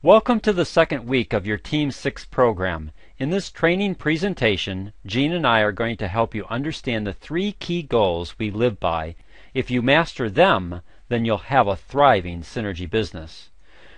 Welcome to the second week of your Team 6 program. In this training presentation, Gene and I are going to help you understand the three key goals we live by. If you master them, then you'll have a thriving synergy business.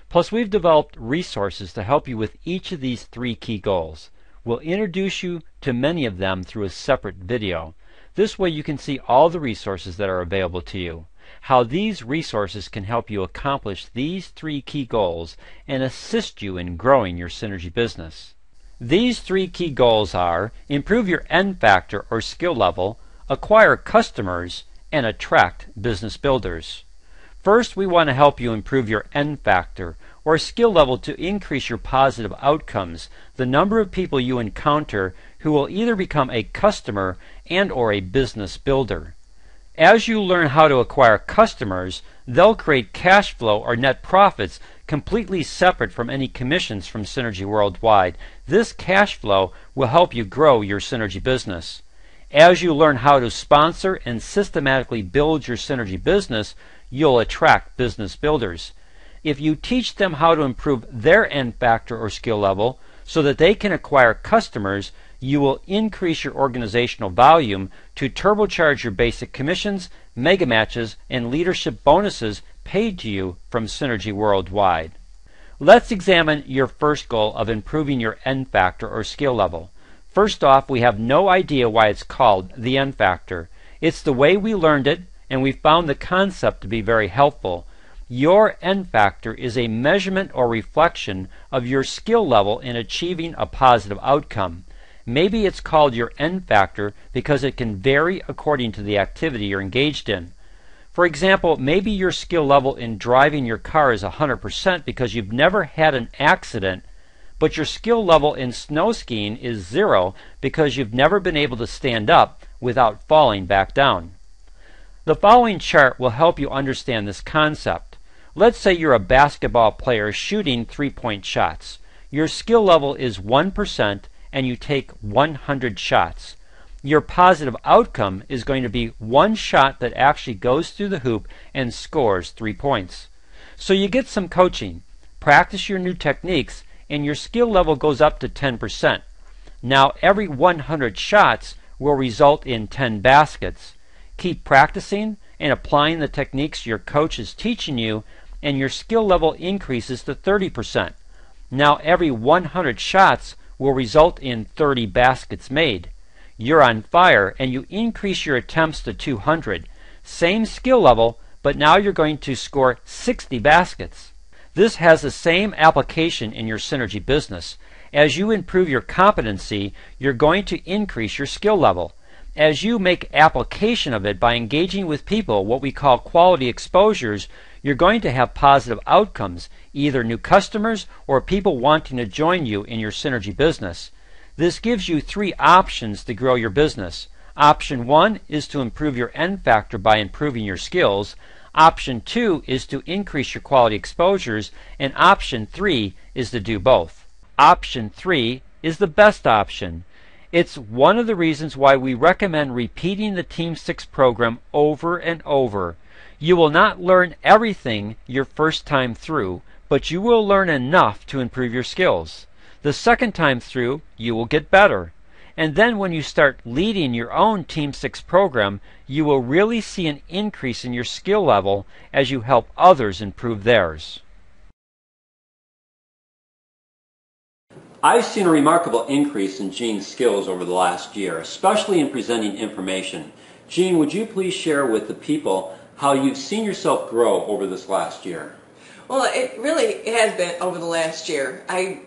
Plus, we've developed resources to help you with each of these three key goals. We'll introduce you to many of them through a separate video. This way you can see all the resources that are available to you, how these resources can help you accomplish these three key goals and assist you in growing your synergy business. These three key goals are improve your N factor or skill level, acquire customers, and attract business builders. First, we want to help you improve your N factor or skill level to increase your positive outcomes, the number of people you encounter who will either become a customer and or a business builder. As you learn how to acquire customers, they'll create cash flow or net profits completely separate from any commissions from Synergy Worldwide. This cash flow will help you grow your synergy business. As you learn how to sponsor and systematically build your synergy business, you'll attract business builders. If you teach them how to improve their N factor or skill level so that they can acquire customers, you will increase your organizational volume to turbocharge your basic commissions, mega matches, and leadership bonuses paid to you from Synergy Worldwide. Let's examine your first goal of improving your N factor or skill level. First off, we have no idea why it's called the N factor. It's the way we learned it, and we found the concept to be very helpful. Your N factor is a measurement or reflection of your skill level in achieving a positive outcome. Maybe it's called your N factor because it can vary according to the activity you're engaged in. For example, maybe your skill level in driving your car is 100% because you've never had an accident, but your skill level in snow skiing is 0 because you've never been able to stand up without falling back down. The following chart will help you understand this concept. Let's say you're a basketball player shooting three-point shots. Your skill level is 1% and you take 100 shots. Your positive outcome is going to be one shot that actually goes through the hoop and scores 3 points. So you get some coaching, practice your new techniques, and your skill level goes up to 10%. Now every 100 shots will result in 10 baskets. Keep practicing and applying the techniques your coach is teaching you, and your skill level increases to 30%. Now every 100 shots will result in 30 baskets made. You're on fire and you increase your attempts to 200. Same skill level, but now you're going to score 60 baskets. This has the same application in your synergy business. As you improve your competency, you're going to increase your skill level. As you make application of it by engaging with people, what we call quality exposures, you're going to have positive outcomes, either new customers or people wanting to join you in your synergy business. This gives you three options to grow your business. Option 1 is to improve your N factor by improving your skills. Option 2 is to increase your quality exposures. And option 3 is to do both. Option 3 is the best option. It's one of the reasons why we recommend repeating the Team 6 program over and over. You will not learn everything your first time through, but you will learn enough to improve your skills. The second time through, you will get better. And then when you start leading your own Team 6 program, you will really see an increase in your skill level as you help others improve theirs. I've seen a remarkable increase in Gene's skills over the last year, especially in presenting information. Gene, would you please share with the people how you've seen yourself grow over this last year? Well, it really has been over the last year. I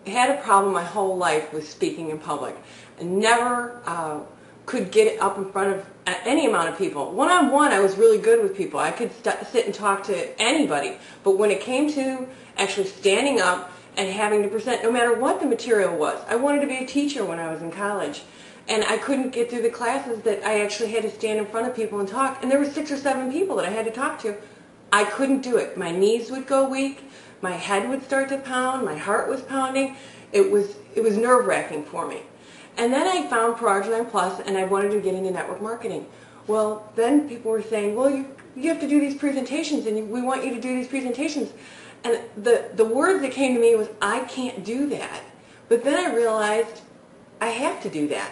had a problem my whole life with speaking in public. I never could get up in front of any amount of people. One-on-one, I was really good with people. I could sit and talk to anybody. But when it came to actually standing up and having to present, no matter what the material was, I wanted to be a teacher when I was in college. And I couldn't get through the classes that I actually had to stand in front of people and talk. And there were 6 or 7 people that I had to talk to. I couldn't do it. My knees would go weak. My head would start to pound. My heart was pounding. It was nerve-wracking for me. And then I found Progeline Plus, and I wanted to get into network marketing. Well, then people were saying, well, you have to do these presentations, and we want you to do these presentations. And the word that came to me was, I can't do that. But then I realized I have to do that.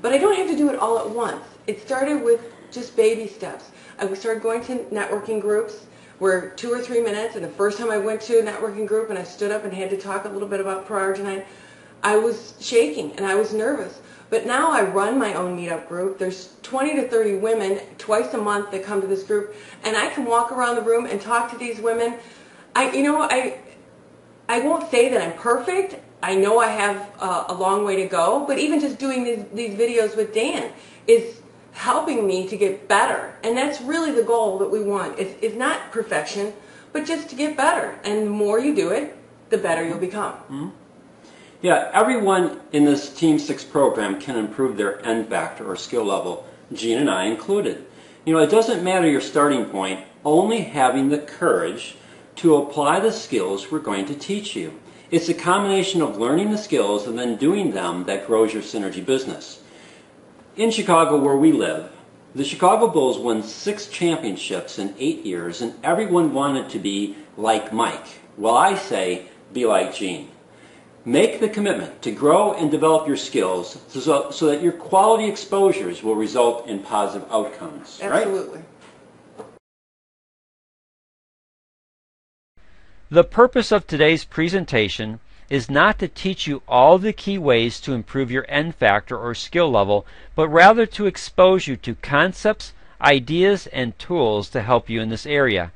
But I don't have to do it all at once. It started with just baby steps. I started going to networking groups where 2 or 3 minutes, and the first time I went to a networking group and I stood up and had to talk a little bit about pro-arginine, I was shaking and I was nervous. But now I run my own meetup group. There's 20 to 30 women twice a month that come to this group, and I can walk around the room and talk to these women. I won't say that I'm perfect. I know I have a long way to go, but even just doing these videos with Dan is helping me to get better. And that's really the goal that we want. It's not perfection, but just to get better. And the more you do it, the better you'll become. Yeah, everyone in this Team 6 program can improve their N factor or skill level, Gene and I included. It doesn't matter your starting point, only having the courage to apply the skills we're going to teach you. It's a combination of learning the skills and then doing them that grows your synergy business. In Chicago, where we live, the Chicago Bulls won 6 championships in 8 years, and everyone wanted to be like Mike. Well, I say, be like Gene. Make the commitment to grow and develop your skills so that your quality exposures will result in positive outcomes. Absolutely. Right? The purpose of today's presentation is not to teach you all the key ways to improve your N factor or skill level, but rather to expose you to concepts, ideas, and tools to help you in this area.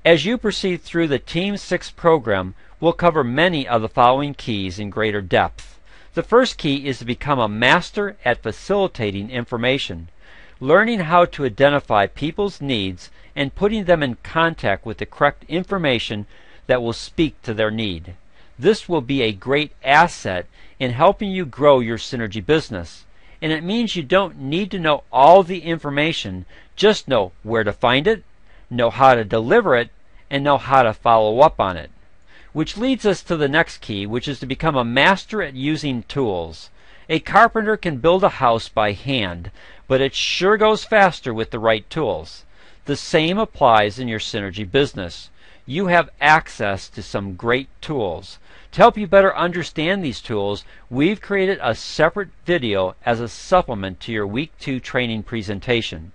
As you proceed through the Team 6 program, we'll cover many of the following keys in greater depth. The first key is to become a master at facilitating information, learning how to identify people's needs and putting them in contact with the correct information that will speak to their need. This will be a great asset in helping you grow your synergy business. And it means you don't need to know all the information, just know where to find it, know how to deliver it, and know how to follow up on it. Which leads us to the next key, which is to become a master at using tools. A carpenter can build a house by hand, but it sure goes faster with the right tools. The same applies in your synergy business. You have access to some great tools. To help you better understand these tools, we've created a separate video as a supplement to your Week 2 training presentation.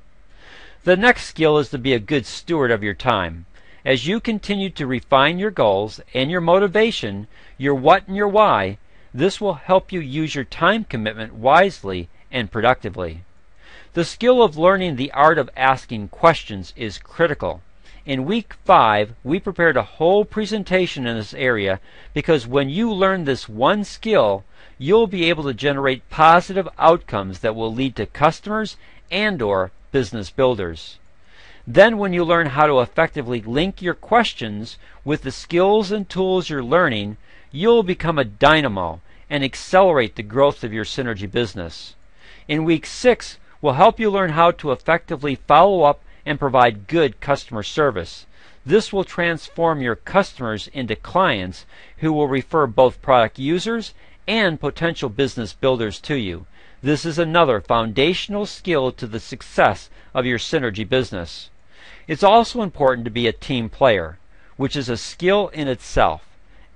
The next skill is to be a good steward of your time. As you continue to refine your goals and your motivation, your what and your why, this will help you use your time commitment wisely and productively. The skill of learning the art of asking questions is critical. In Week 5, we prepared a whole presentation in this area because when you learn this one skill, you'll be able to generate positive outcomes that will lead to customers and/or business builders. Then when you learn how to effectively link your questions with the skills and tools you're learning, you'll become a dynamo and accelerate the growth of your synergy business. In Week 6, we'll help you learn how to effectively follow up and provide good customer service. This will transform your customers into clients who will refer both product users and potential business builders to you. This is another foundational skill to the success of your synergy business. It's also important to be a team player, which is a skill in itself.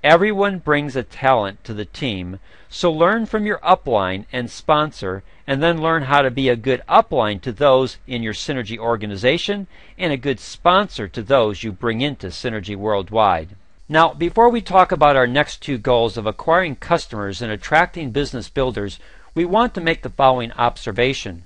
Everyone brings a talent to the team, so learn from your upline and sponsor, and then learn how to be a good upline to those in your Synergy organization and a good sponsor to those you bring into Synergy worldwide. Now, before we talk about our next 2 goals of acquiring customers and attracting business builders, we want to make the following observation.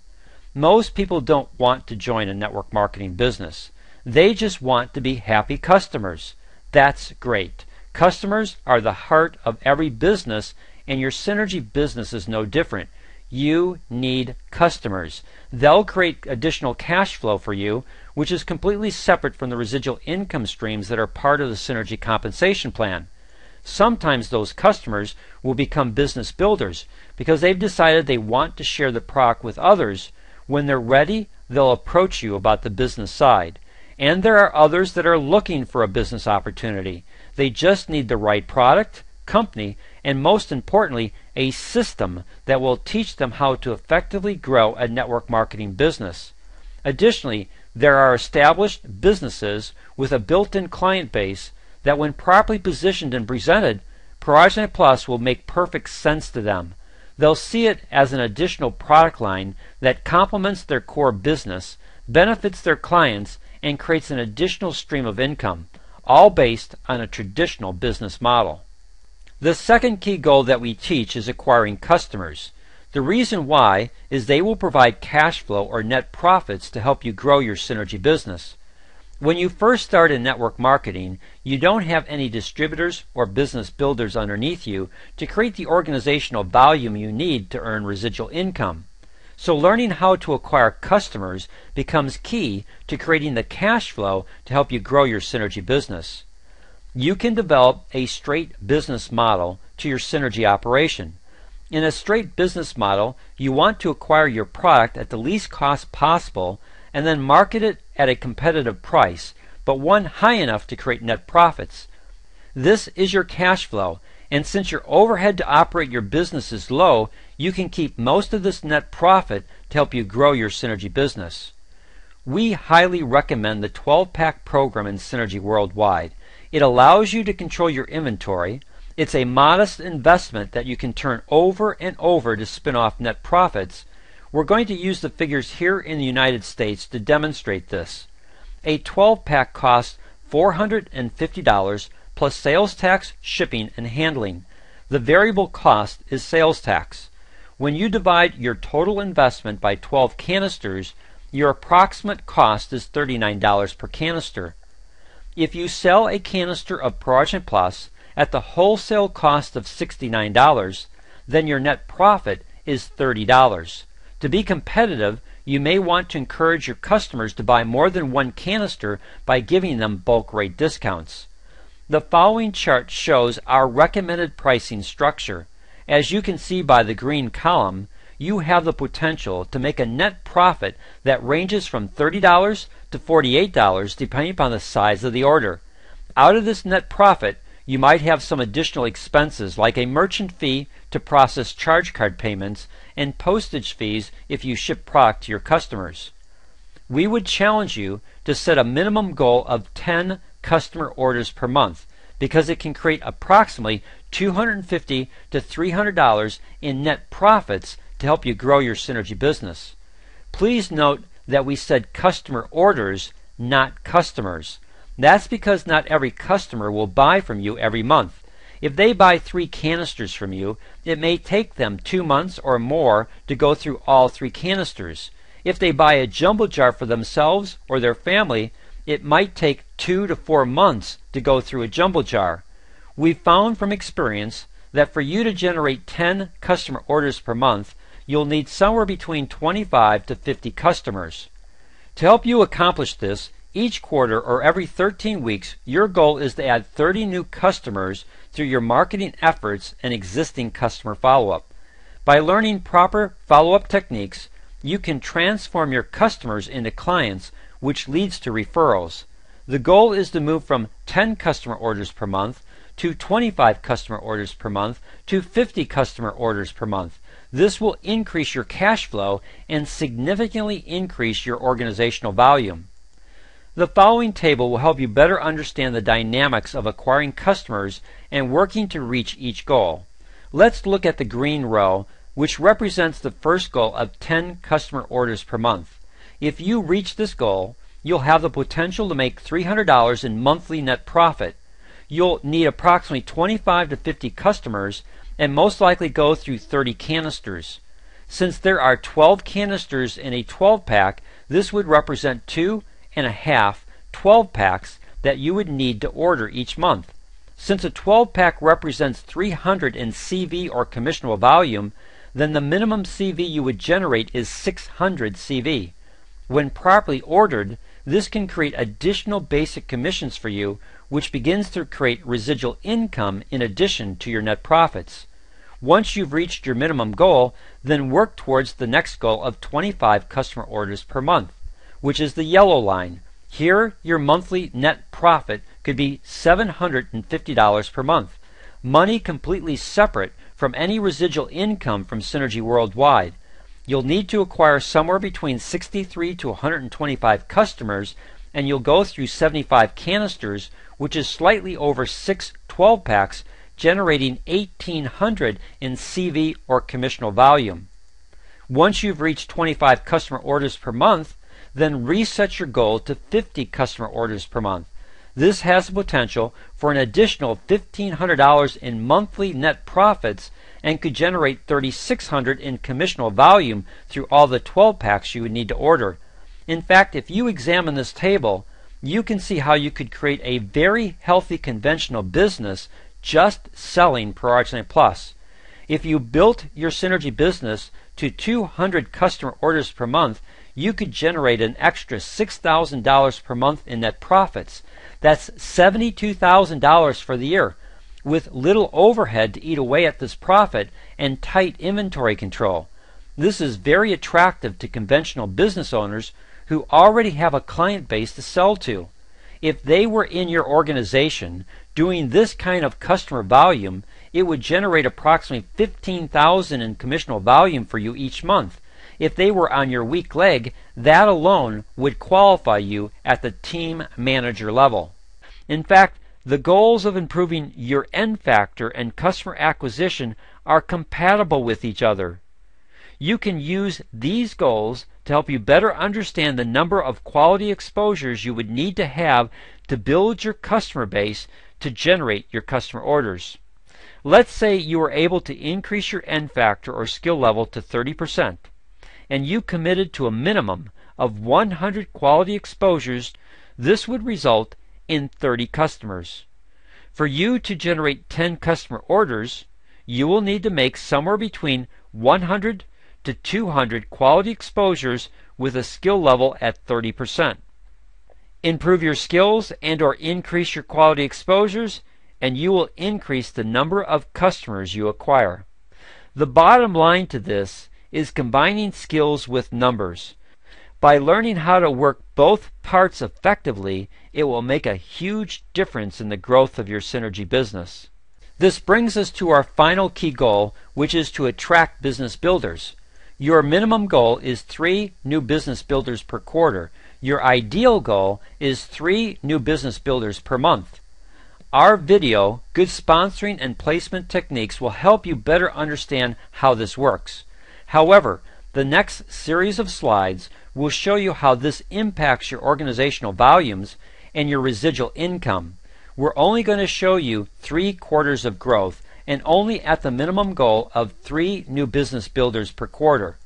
Most people don't want to join a network marketing business. They just want to be happy customers. That's great. Customers are the heart of every business, and your synergy business is no different. You need customers. They'll create additional cash flow for you, which is completely separate from the residual income streams that are part of the synergy compensation plan. Sometimes those customers will become business builders because they've decided they want to share the product with others. When they're ready, they'll approach you about the business side. And there are others that are looking for a business opportunity. They just need the right product, company, and most importantly, a system that will teach them how to effectively grow a network marketing business. Additionally, there are established businesses with a built-in client base that when properly positioned and presented, Progeny Plus will make perfect sense to them. They'll see it as an additional product line that complements their core business, benefits their clients, and creates an additional stream of income, all based on a traditional business model. The second key goal that we teach is acquiring customers. The reason why is they will provide cash flow or net profits to help you grow your synergy business. When you first start in network marketing, you don't have any distributors or business builders underneath you to create the organizational volume you need to earn residual income. So learning how to acquire customers becomes key to creating the cash flow to help you grow your synergy business. You can develop a straight business model to your synergy operation. In a straight business model, you want to acquire your product at the least cost possible and then market it at a competitive price, but one high enough to create net profits. This is your cash flow, and since your overhead to operate your business is low, you can keep most of this net profit to help you grow your synergy business. We highly recommend the 12-pack program in Synergy Worldwide. It allows you to control your inventory. It's a modest investment that you can turn over and over to spin off net profits. We're going to use the figures here in the United States to demonstrate this. A 12-pack costs $450 plus sales tax, shipping, and handling. The variable cost is sales tax. When you divide your total investment by 12 canisters, your approximate cost is $39 per canister. If you sell a canister of Progeny Plus at the wholesale cost of $69, then your net profit is $30. To be competitive, you may want to encourage your customers to buy more than one canister by giving them bulk rate discounts. The following chart shows our recommended pricing structure. As you can see by the green column, you have the potential to make a net profit that ranges from $30 to $48 depending upon the size of the order. Out of this net profit, you might have some additional expenses like a merchant fee to process charge card payments and postage fees if you ship product to your customers. We would challenge you to set a minimum goal of 10 customer orders per month because it can create approximately $250 to $300 in net profits to help you grow your synergy business. Please note that we said customer orders, not customers. That's because not every customer will buy from you every month. If they buy 3 canisters from you, it may take them 2 months or more to go through all 3 canisters. If they buy a jumbo jar for themselves or their family, it might take 2 to 4 months to go through a jumbo jar. We found from experience that for you to generate 10 customer orders per month, you'll need somewhere between 25 to 50 customers. To help you accomplish this, each quarter or every 13 weeks, your goal is to add 30 new customers through your marketing efforts and existing customer follow-up. By learning proper follow-up techniques, you can transform your customers into clients, which leads to referrals. The goal is to move from 10 customer orders per month to 25 customer orders per month to 50 customer orders per month. This will increase your cash flow and significantly increase your organizational volume. The following table will help you better understand the dynamics of acquiring customers and working to reach each goal. Let's look at the green row, which represents the first goal of 10 customer orders per month. If you reach this goal, you'll have the potential to make $300 in monthly net profit. You'll need approximately 25 to 50 customers and most likely go through 30 canisters. Since there are 12 canisters in a 12-pack, this would represent 2.5 12-packs that you would need to order each month. Since a 12-pack represents 300 in CV or commissionable volume, then the minimum CV you would generate is 600 CV. When properly ordered, this can create additional basic commissions for you, which begins to create residual income in addition to your net profits. Once you've reached your minimum goal, then work towards the next goal of 25 customer orders per month, which is the yellow line. Here, your monthly net profit could be $750 per month, money completely separate from any residual income from Synergy Worldwide. You'll need to acquire somewhere between 63 to 125 customers and you'll go through 75 canisters, which is slightly over 6 12-packs, generating 1,800 in CV or commissional volume. Once you've reached 25 customer orders per month, then reset your goal to 50 customer orders per month. This has the potential for an additional $1,500 in monthly net profits and could generate $3,600 in commissional volume through all the 12 packs you would need to order. In fact, if you examine this table, you can see how you could create a very healthy conventional business just selling ProRxNet Plus. If you built your Synergy business to 200 customer orders per month, you could generate an extra $6,000 per month in net profits. That's $72,000 for the year, with little overhead to eat away at this profit and tight inventory control. This is very attractive to conventional business owners who already have a client base to sell to. If they were in your organization doing this kind of customer volume, it would generate approximately $15,000 in commissional volume for you each month. If they were on your weak leg, that alone would qualify you at the team manager level. In fact, the goals of improving your N factor and customer acquisition are compatible with each other. You can use these goals to help you better understand the number of quality exposures you would need to have to build your customer base to generate your customer orders. Let's say you were able to increase your N factor or skill level to 30%, and you committed to a minimum of 100 quality exposures. This would result in 30 customers. For you to generate 10 customer orders, you will need to make somewhere between 100 to 200 quality exposures with a skill level at 30%. Improve your skills and or increase your quality exposures, and you will increase the number of customers you acquire. The bottom line to this is combining skills with numbers. By learning how to work both parts effectively, it will make a huge difference in the growth of your Synergy business. This brings us to our final key goal, which is to attract business builders. Your minimum goal is 3 new business builders per quarter. Your ideal goal is 3 new business builders per month. Our video, Good Sponsoring and Placement Techniques, will help you better understand how this works. However, the next series of slides will show you how this impacts your organizational volumes and your residual income. We're only going to show you 3 quarters of growth and only at the minimum goal of 3 new business builders per quarter.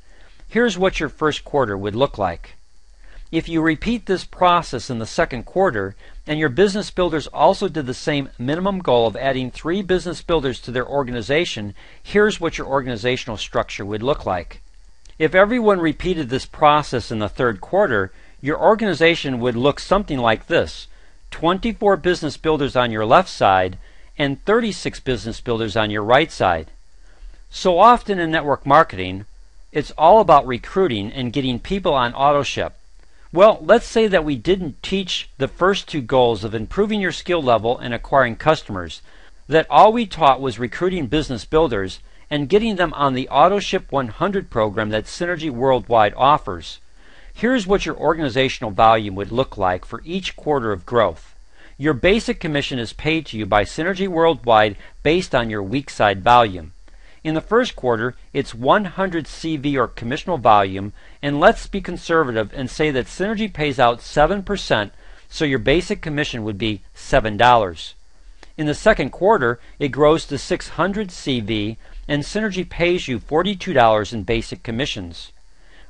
Here's what your first quarter would look like. If you repeat this process in the second quarter, and your business builders also did the same minimum goal of adding 3 business builders to their organization, here's what your organizational structure would look like. If everyone repeated this process in the third quarter, your organization would look something like this: 24 business builders on your left side and 36 business builders on your right side. So often in network marketing, it's all about recruiting and getting people on AutoShip. Well, let's say that we didn't teach the first 2 goals of improving your skill level and acquiring customers, that all we taught was recruiting business builders and getting them on the AutoShip 100 program that Synergy Worldwide offers. Here's what your organizational volume would look like for each quarter of growth. Your basic commission is paid to you by Synergy Worldwide based on your weak side volume. In the first quarter, it's 100 CV or commissional volume, and let's be conservative and say that Synergy pays out 7%, so your basic commission would be $7. In the second quarter, it grows to 600 CV, and Synergy pays you $42 in basic commissions.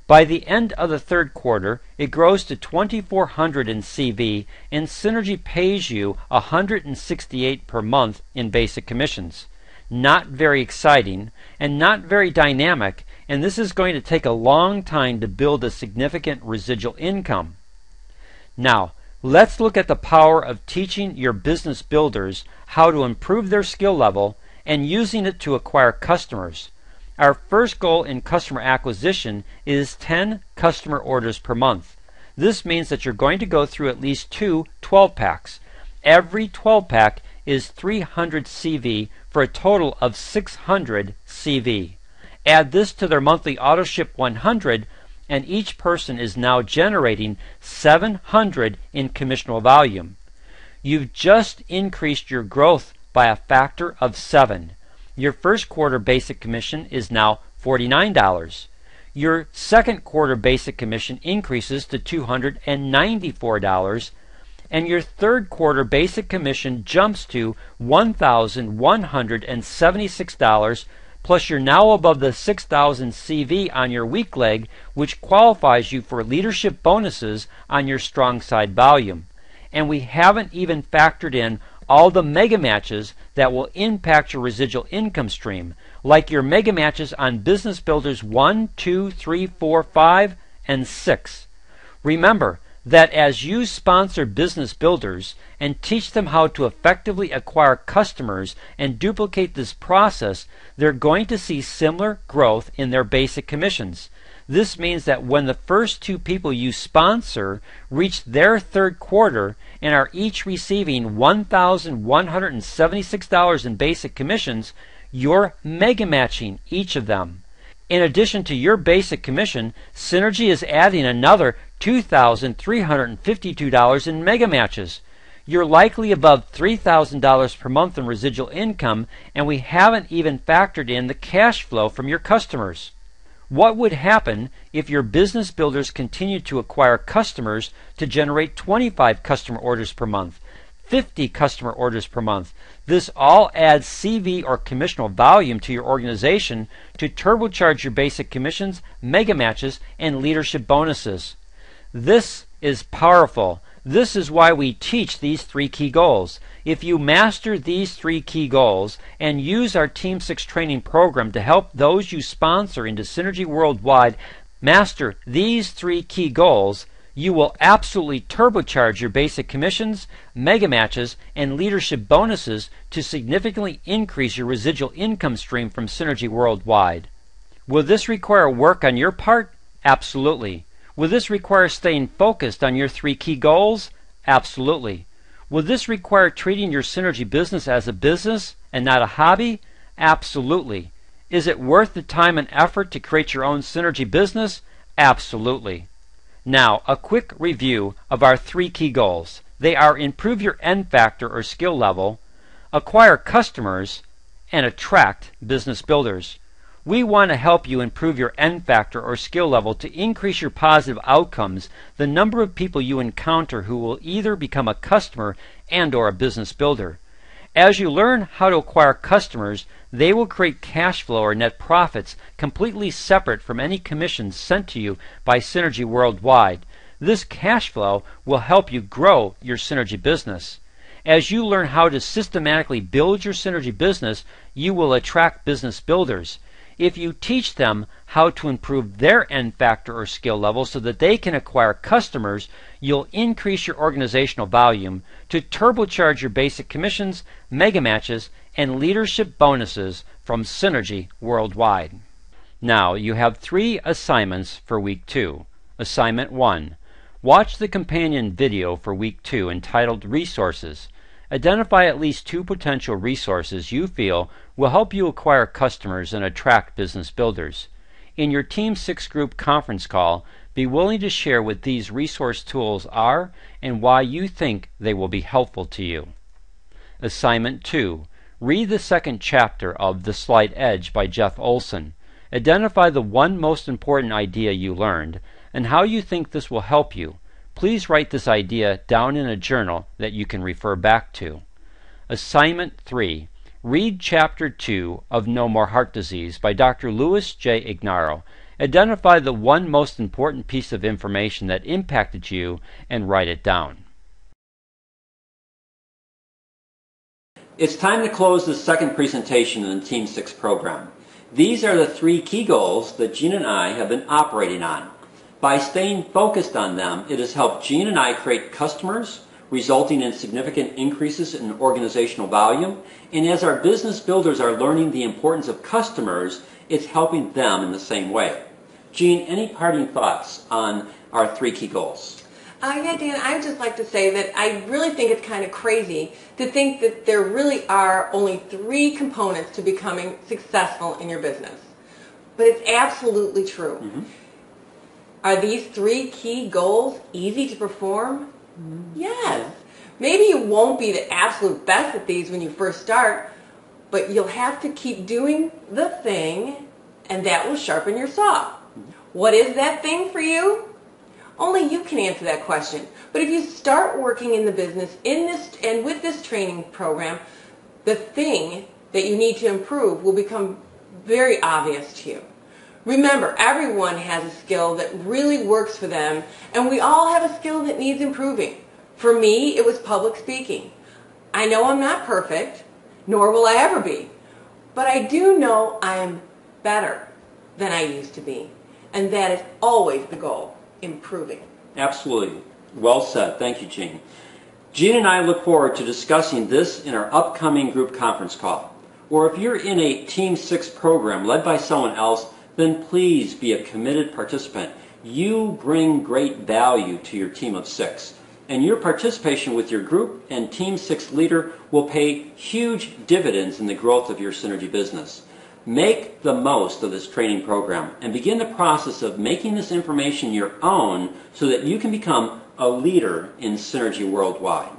By the end of the third quarter, it grows to 2,400 in CV, and Synergy pays you $168 per month in basic commissions. Not very exciting and not very dynamic, and this is going to take a long time to build a significant residual income. Now, let's look at the power of teaching your business builders how to improve their skill level and using it to acquire customers. Our first goal in customer acquisition is 10 customer orders per month. This means that you're going to go through at least 2 12-packs. Every 12-pack is 300 CV for a total of 600 CV. Add this to their monthly AutoShip 100, and each person is now generating $700 in commissionable volume. You've just increased your growth by a factor of 7. Your first quarter basic commission is now $49. Your second quarter basic commission increases to $294, and your third quarter basic commission jumps to $1,176, plus you're now above the 6,000 CV on your weak leg, which qualifies you for leadership bonuses on your strong side volume. And we haven't even factored in all the mega matches that will impact your residual income stream, like your mega matches on Business Builders 1, 2, 3, 4, 5, and 6. Remember that as you sponsor business builders and teach them how to effectively acquire customers and duplicate this process, they're going to see similar growth in their basic commissions. This means that when the first 2 people you sponsor reach their third quarter and are each receiving $1,176 in basic commissions, you're mega matching each of them. In addition to your basic commission, Synergy is adding another $2,352 in mega matches. You're likely above $3,000 per month in residual income, and we haven't even factored in the cash flow from your customers. What would happen if your business builders continued to acquire customers to generate 25 customer orders per month, 50 customer orders per month? This all adds CV or commissional volume to your organization to turbocharge your basic commissions, mega matches, and leadership bonuses. This is powerful. This is why we teach these 3 key goals. If you master these 3 key goals and use our Team 6 training program to help those you sponsor into Synergy Worldwide master these 3 key goals, you will absolutely turbocharge your basic commissions, mega matches, and leadership bonuses to significantly increase your residual income stream from Synergy Worldwide. Will this require work on your part? Absolutely. Will this require staying focused on your 3 key goals? Absolutely. Will this require treating your Synergy business as a business and not a hobby? Absolutely. Is it worth the time and effort to create your own Synergy business? Absolutely. Now, a quick review of our 3 key goals. They are improve your N factor or skill level, acquire customers, and attract business builders. We want to help you improve your N factor or skill level to increase your positive outcomes, the number of people you encounter who will either become a customer and or a business builder. As you learn how to acquire customers, they will create cash flow or net profits completely separate from any commissions sent to you by Synergy Worldwide. This cash flow will help you grow your Synergy business. As you learn how to systematically build your Synergy business, you will attract business builders. If you teach them how to improve their N factor or skill level so that they can acquire customers, you'll increase your organizational volume to turbocharge your basic commissions, mega matches, and leadership bonuses from Synergy Worldwide. Now, you have 3 assignments for Week 2. Assignment 1. Watch the companion video for Week 2 entitled Resources. Identify at least 2 potential resources you feel will help you acquire customers and attract business builders. In your Team 6 group conference call, be willing to share what these resource tools are and why you think they will be helpful to you. Assignment 2. Read the 2nd chapter of The Slight Edge by Jeff Olson. Identify the one most important idea you learned and how you think this will help you. Please write this idea down in a journal that you can refer back to. Assignment 3. Read Chapter 2 of No More Heart Disease by Dr. Louis J. Ignarro. Identify the one most important piece of information that impacted you and write it down. It's time to close the second presentation in the Team 6 program. These are the 3 key goals that Gene and I have been operating on. By staying focused on them, it has helped Gene and I create customers, resulting in significant increases in organizational volume. And as our business builders are learning the importance of customers, it's helping them in the same way. Gene, any parting thoughts on our 3 key goals? Yeah, Dan, I would just like to say that I really think it's kind of crazy to think that there really are only 3 components to becoming successful in your business. But it's absolutely true. Are these 3 key goals easy to perform? Yes. Maybe you won't be the absolute best at these when you first start, but you'll have to keep doing the thing, and that will sharpen your saw. What is that thing for you? Only you can answer that question. But if you start working in the business and with this training program, the thing that you need to improve will become very obvious to you. Remember, everyone has a skill that really works for them, and we all have a skill that needs improving. For me, it was public speaking. I know I'm not perfect, nor will I ever be, but I do know I am better than I used to be, and that is always the goal, improving. Absolutely. Well said. Thank you, Jean. Jean and I look forward to discussing this in our upcoming group conference call. Or if you're in a Team 6 program led by someone else, then please be a committed participant. You bring great value to your team of 6. And your participation with your group and Team 6 leader will pay huge dividends in the growth of your Synergy business. Make the most of this training program and begin the process of making this information your own so that you can become a leader in Synergy worldwide.